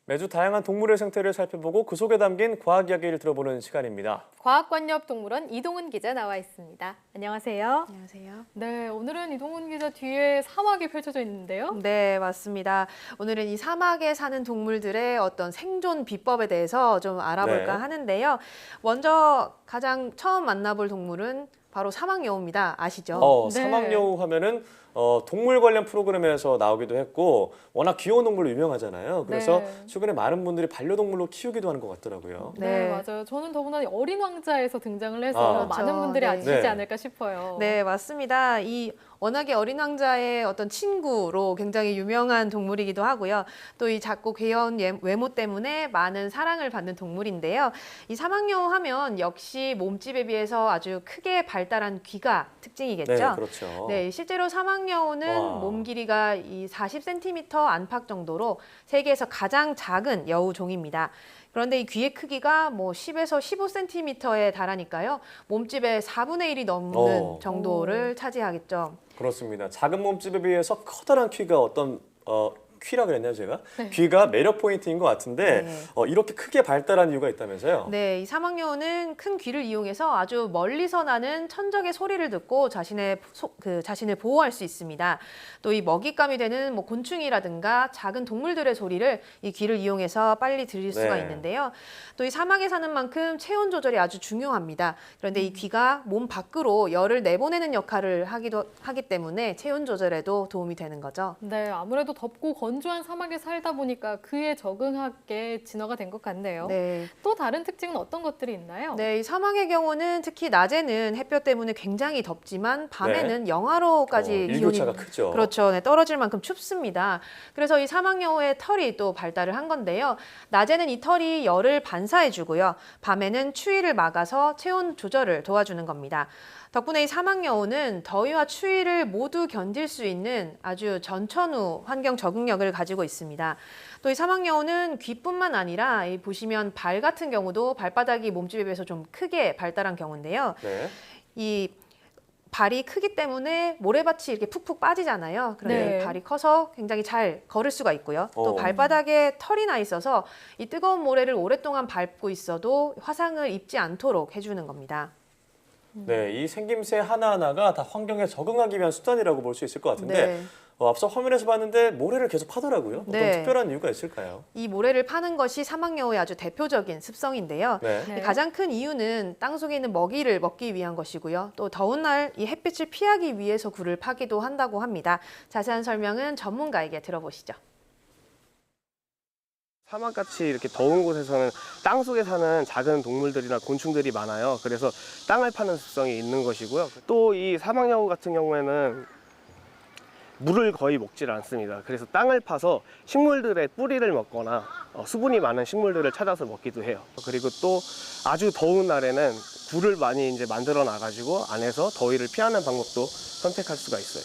매주 다양한 동물의 생태를 살펴보고 그 속에 담긴 과학 이야기를 들어보는 시간입니다. 과학관엽동물원 이동훈 기자 나와 있습니다. 안녕하세요. 안녕하세요. 네, 오늘은 이동훈 기자 뒤에 사막이 펼쳐져 있는데요. 네, 맞습니다. 오늘은 이 사막에 사는 동물들의 어떤 생존 비법에 대해서 좀 알아볼까 네. 하는데요. 먼저 가장 처음 만나볼 동물은 바로 사막여우입니다. 아시죠? 네. 사막여우 하면은 동물 관련 프로그램에서 나오기도 했고 워낙 귀여운 동물로 유명하잖아요. 그래서 네. 최근에 많은 분들이 반려동물로 키우기도 하는 것 같더라고요. 네, 네. 맞아요. 저는 더구나 어린 왕자에서 등장을 해서 아. 많은 그렇죠. 분들이 네. 아시지 네. 않을까 싶어요. 네, 맞습니다. 이 워낙에 어린 왕자의 어떤 친구로 굉장히 유명한 동물이기도 하고요. 또 이 작고 귀여운 외모 때문에 많은 사랑을 받는 동물인데요. 이 사막여우 하면 역시 몸집에 비해서 아주 크게 발달한 귀가 특징이겠죠. 네, 그렇죠. 네, 실제로 사막여우는 와. 몸 길이가 이 40cm 안팎 정도로 세계에서 가장 작은 여우 종입니다. 그런데 이 귀의 크기가 뭐 10에서 15cm에 달하니까요. 몸집의 4분의 1이 넘는 어. 정도를 차지하겠죠. 그렇습니다. 작은 몸집에 비해서 커다란 귀가 귀라 그랬나요, 제가? 네. 귀가 매력 포인트인 것 같은데 네. 이렇게 크게 발달한 이유가 있다면서요? 네, 이 사막여우는 큰 귀를 이용해서 아주 멀리서 나는 천적의 소리를 듣고 자신을 보호할 수 있습니다. 또 이 먹잇감이 되는 뭐 곤충이라든가 작은 동물들의 소리를 이 귀를 이용해서 빨리 들을 수가 네. 있는데요. 또 이 사막에 사는 만큼 체온 조절이 아주 중요합니다. 그런데 이 귀가 몸 밖으로 열을 내보내는 역할을 하기 때문에 체온 조절에도 도움이 되는 거죠. 네, 아무래도 덥고 건조한 사막에 살다 보니까 그에 적응하게 진화가 된 것 같네요. 네. 또 다른 특징은 어떤 것들이 있나요? 네, 이 사막의 경우는 특히 낮에는 햇볕 때문에 굉장히 덥지만 밤에는 영하로까지 기온이 일교차가 크죠. 그렇죠. 네, 떨어질 만큼 춥습니다. 그래서 이 사막여우의 털이 또 발달을 한 건데요. 낮에는 이 털이 열을 반사해주고요. 밤에는 추위를 막아서 체온 조절을 도와주는 겁니다. 덕분에 이 사막여우는 더위와 추위를 모두 견딜 수 있는 아주 전천후 환경 적응력을 가지고 있습니다. 또 이 사막여우는 귀뿐만 아니라 이 보시면 발 같은 경우도 발바닥이 몸집에 비해서 좀 크게 발달한 경우인데요. 네. 이 발이 크기 때문에 모래밭이 이렇게 푹푹 빠지잖아요. 그런데 네. 이 발이 커서 굉장히 잘 걸을 수가 있고요. 또 오. 발바닥에 털이 나 있어서 이 뜨거운 모래를 오랫동안 밟고 있어도 화상을 입지 않도록 해주는 겁니다. 네, 이 생김새 하나하나가 다 환경에 적응하기 위한 수단이라고 볼 수 있을 것 같은데 네. 앞서 화면에서 봤는데 모래를 계속 파더라고요. 어떤 네. 특별한 이유가 있을까요? 이 모래를 파는 것이 사막여우의 아주 대표적인 습성인데요. 네. 네. 가장 큰 이유는 땅속에 있는 먹이를 먹기 위한 것이고요. 또 더운 날 이 햇빛을 피하기 위해서 굴을 파기도 한다고 합니다. 자세한 설명은 전문가에게 들어보시죠. 사막같이 이렇게 더운 곳에서는 땅 속에 사는 작은 동물들이나 곤충들이 많아요. 그래서 땅을 파는 습성이 있는 것이고요. 또 이 사막여우 같은 경우에는 물을 거의 먹질 않습니다. 그래서 땅을 파서 식물들의 뿌리를 먹거나 수분이 많은 식물들을 찾아서 먹기도 해요. 그리고 또 아주 더운 날에는 굴을 많이 이제 만들어 놔가지고 안에서 더위를 피하는 방법도 선택할 수가 있어요.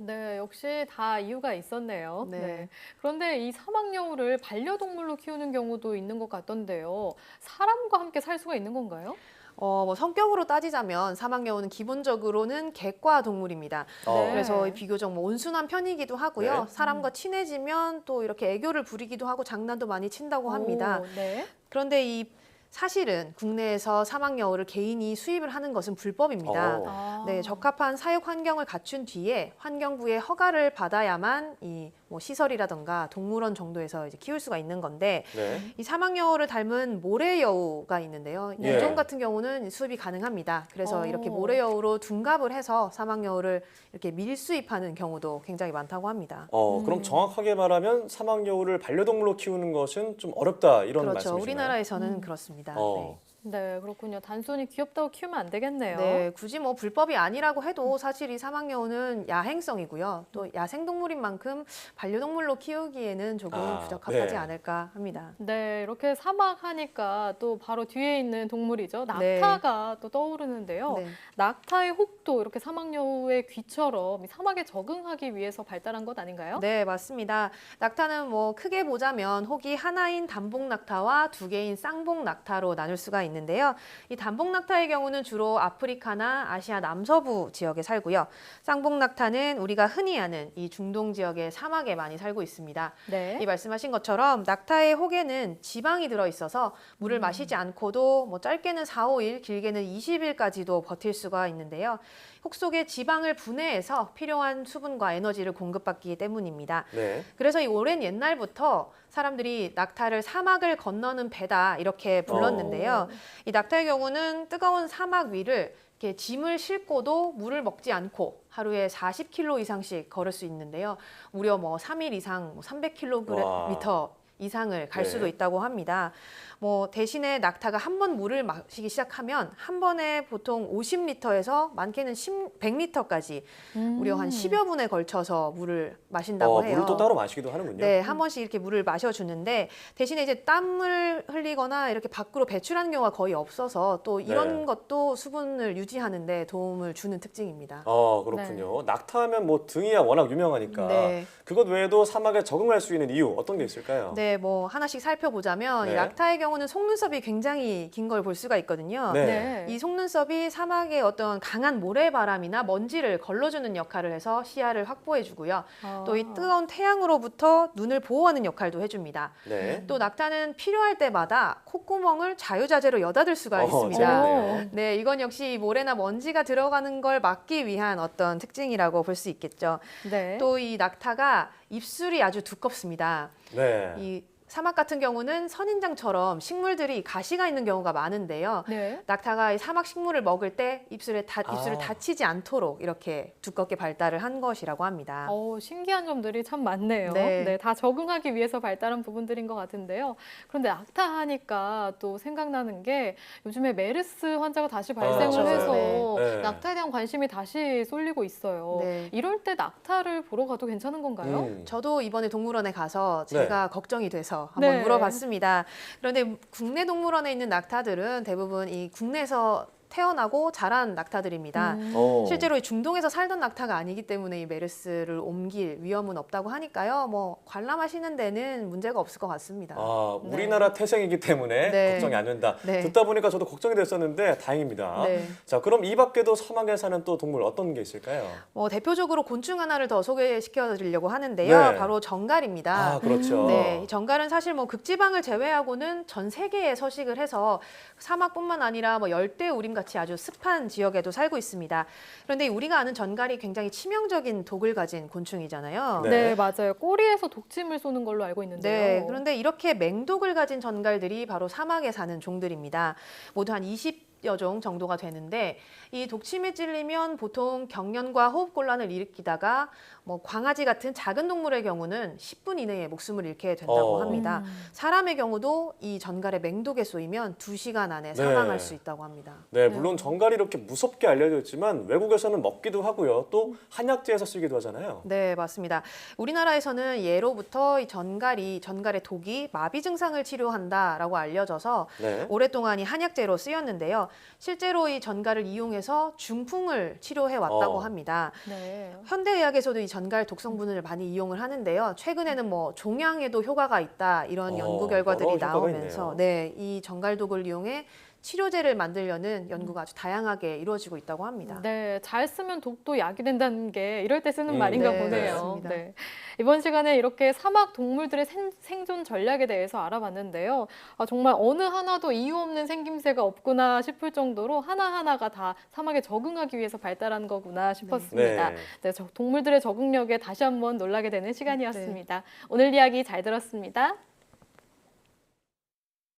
네, 역시 다 이유가 있었네요. 네. 그런데 이 사막여우를 반려동물로 키우는 경우도 있는 것 같던데요. 사람과 함께 살 수가 있는 건가요? 뭐 성격으로 따지자면 사막여우는 기본적으로는 객과 동물입니다. 어. 그래서 비교적 뭐 온순한 편이기도 하고요. 네. 사람과 친해지면 또 이렇게 애교를 부리기도 하고 장난도 많이 친다고 합니다. 오, 네. 그런데 이 사실은 국내에서 사막여우를 개인이 수입을 하는 것은 불법입니다. 어. 아. 네, 적합한 사육 환경을 갖춘 뒤에 환경부의 허가를 받아야만 이 뭐 시설이라던가 동물원 정도에서 이제 키울 수가 있는 건데 네. 이 사막여우를 닮은 모래여우가 있는데요. 이 예. 종 같은 경우는 수입이 가능합니다. 그래서 이렇게 오. 모래여우로 둔갑을 해서 사막여우를 이렇게 밀수입하는 경우도 굉장히 많다고 합니다. 그럼 정확하게 말하면 사막여우를 반려동물로 키우는 것은 좀 어렵다 이런 그렇죠. 말씀이시나요? 우리나라에서는 그렇습니다. 네. 네, 그렇군요. 단순히 귀엽다고 키우면 안 되겠네요. 네, 굳이 뭐 불법이 아니라고 해도 사실 이 사막여우는 야행성이고요. 또 야생동물인 만큼 반려동물로 키우기에는 조금 부적합하지 네. 않을까 합니다. 네, 이렇게 사막 하니까 또 바로 뒤에 있는 동물이죠. 네. 낙타가 또 떠오르는데요. 네. 낙타의 혹도 이렇게 사막여우의 귀처럼 사막에 적응하기 위해서 발달한 것 아닌가요? 네, 맞습니다. 낙타는 뭐 크게 보자면 혹이 하나인 단복 낙타와 두 개인 쌍복 낙타로 나눌 수가 있는데요. 이 단복 낙타의 경우는 주로 아프리카나 아시아 남서부 지역에 살고요. 쌍복 낙타는 우리가 흔히 아는 이 중동 지역의 사막에 많이 살고 있습니다. 네. 이 말씀하신 것처럼 낙타의 혹에는 지방이 들어있어서 물을 마시지 않고도 뭐 짧게는 4, 5일, 길게는 20일까지도 버틸 수가 있는데요. 혹 속에 지방을 분해해서 필요한 수분과 에너지를 공급받기 때문입니다. 네. 그래서 이 오랜 옛날부터 사람들이 낙타를 사막을 건너는 배다 이렇게 불렀는데요. 이 낙타의 경우는 뜨거운 사막 위를 이렇게 짐을 싣고도 물을 먹지 않고 하루에 40km 이상씩 걸을 수 있는데요. 무려 뭐 3일 이상 300km 이상을 갈 네. 수도 있다고 합니다. 뭐 대신에 낙타가 한 번 물을 마시기 시작하면 한 번에 보통 50리터에서 많게는 100리터까지 무려 한 10여 분에 걸쳐서 물을 마신다고 해요. 물을 또 따로 마시기도 하는군요. 네, 한 번씩 이렇게 물을 마셔주는데 대신에 이제 땀을 흘리거나 이렇게 밖으로 배출하는 경우가 거의 없어서 또 이런 네. 것도 수분을 유지하는 데 도움을 주는 특징입니다. 그렇군요. 낙타하면 뭐 등이야 워낙 유명하니까 네. 그것 외에도 사막에 적응할 수 있는 이유 어떤 게 있을까요? 네, 뭐 하나씩 살펴보자면 네. 이 낙타의 경우는 속눈썹이 굉장히 긴 걸 볼 수가 있거든요. 네. 이 속눈썹이 사막의 어떤 강한 모래바람이나 먼지를 걸러주는 역할을 해서 시야를 확보해주고요. 또 이 뜨거운 태양으로부터 눈을 보호하는 역할도 해줍니다. 네. 또 낙타는 필요할 때마다 콧구멍을 자유자재로 여닫을 수가 있습니다. 재밌네요. 네, 이건 역시 모래나 먼지가 들어가는 걸 막기 위한 어떤 특징이라고 볼 수 있겠죠. 네. 또 이 낙타가 입술이 아주 두껍습니다. 네. 이 사막 같은 경우는 선인장처럼 식물들이 가시가 있는 경우가 많은데요. 네. 낙타가 이 사막 식물을 먹을 때 입술을 다치지 않도록 이렇게 두껍게 발달을 한 것이라고 합니다. 신기한 점들이 참 많네요. 네. 네, 다 적응하기 위해서 발달한 부분들인 것 같은데요. 그런데 낙타 하니까 또 생각나는 게 요즘에 메르스 환자가 다시 발생을 맞아요. 해서 네. 낙타에 대한 관심이 다시 쏠리고 있어요. 네. 이럴 때 낙타를 보러 가도 괜찮은 건가요? 저도 이번에 동물원에 가서 제가 걱정이 돼서 한번 네. 물어봤습니다. 그런데 국내 동물원에 있는 낙타들은 대부분 이 국내에서 태어나고 자란 낙타들입니다. 실제로 이 중동에서 살던 낙타가 아니기 때문에 이 메르스를 옮길 위험은 없다고 하니까요. 뭐 관람하시는 데는 문제가 없을 것 같습니다. 네. 우리나라 태생이기 때문에 네. 걱정이 안 된다. 네. 듣다 보니까 저도 걱정이 됐었는데 다행입니다. 네. 자, 그럼 이 밖에도 사막에 사는 또 동물 어떤 게 있을까요? 대표적으로 곤충 하나를 더 소개시켜 드리려고 하는데요. 네. 바로 정갈입니다. 그렇죠. 네, 이 정갈은 사실 뭐 극지방을 제외하고는 전 세계에 서식을 해서 사막뿐만 아니라 뭐 열대 우림 같이 아주 습한 지역에도 살고 있습니다. 그런데 우리가 아는 전갈이 굉장히 치명적인 독을 가진 곤충이잖아요. 네. 네, 맞아요. 꼬리에서 독침을 쏘는 걸로 알고 있는데요. 네, 그런데 이렇게 맹독을 가진 전갈들이 바로 사막에 사는 종들입니다. 모두 한 20여 종 정도가 되는데 이 독침에 찔리면 보통 경련과 호흡곤란을 일으키다가 뭐 광아지 같은 작은 동물의 경우는 10분 이내에 목숨을 잃게 된다고 합니다. 사람의 경우도 이 전갈의 맹독에 쏘이면 2시간 안에 사망할 수 있다고 합니다. 네, 물론 정갈이 이렇게 무섭게 알려져 있지만 외국에서는 먹기도 하고요. 또 한약재에서 쓰기도 하잖아요. 네, 맞습니다. 우리나라에서는 예로부터 이 전갈의 독이 마비 증상을 치료한다라고 알려져서 네. 오랫동안 이 한약재로 쓰였는데요. 실제로 이 전갈을 이용해서 중풍을 치료해 왔다고 합니다. 네. 현대의학에서도 이 전갈 독성분을 많이 이용을 하는데요. 최근에는 뭐 종양에도 효과가 있다 이런 연구 결과들이 여러 효과가 나오면서 있네요. 네, 이 전갈독을 이용해 치료제를 만들려는 연구가 아주 다양하게 이루어지고 있다고 합니다. 네, 잘 쓰면 독도 약이 된다는 게 이럴 때 쓰는 말인가 네, 보네요. 맞습니다. 네. 이번 시간에 이렇게 사막 동물들의 생존 전략에 대해서 알아봤는데요. 정말 어느 하나도 이유 없는 생김새가 없구나 싶을 정도로 하나하나가 다 사막에 적응하기 위해서 발달한 거구나 싶었습니다. 네. 네, 동물들의 적응력에 다시 한번 놀라게 되는 시간이었습니다. 오늘 이야기 잘 들었습니다.